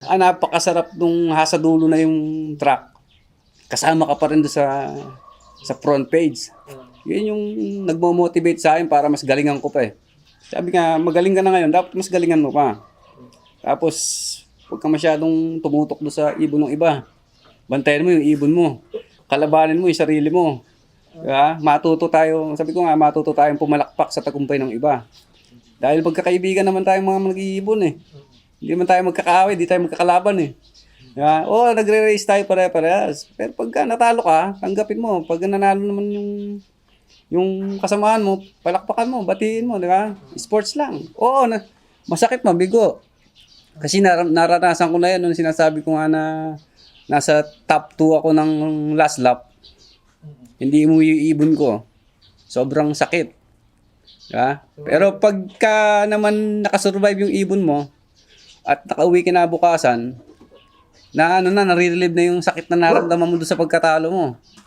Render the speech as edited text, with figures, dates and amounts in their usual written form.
Napakasarap nung hasa dulo na yung track. Kasama ka pa rin doon sa front page. Yun yung nagmo-motivate sa akin para mas galingan ko pa eh. Sabi nga, magaling ka na ngayon, dapat mas galingan mo pa. Tapos, huwag ka masyadong tumutok doon sa ibon ng iba. Bantayan mo yung ibon mo. Kalabanin mo yung sarili mo. Diba? Matuto tayo, sabi ko nga, matuto tayong pumalakpak sa tagumpay ng iba. Dahil magkakaibigan naman tayong mga mag-iibon eh. Hindi naman tayo magkakaaway, hindi tayo magkakalaban eh. Diba? Oo, nagre-race tayo pare-parehas. Pero pagka natalo ka, tanggapin mo. Pag nanalo naman yung kasamahan mo, palakpakan mo, batiin mo, di ba? Sports lang. Oo, masakit mabigo. Kasi naranasan ko na yan nung sinasabi ko nga na nasa top 2 ako ng last lap. Hindi mo yung ibon ko. Sobrang sakit. Diba? Pero pagka naman nakasurvive yung ibon mo at nakauwi kinabukasan, na nare-relieve na yung sakit na naramdaman mo doon sa pagkatalo mo.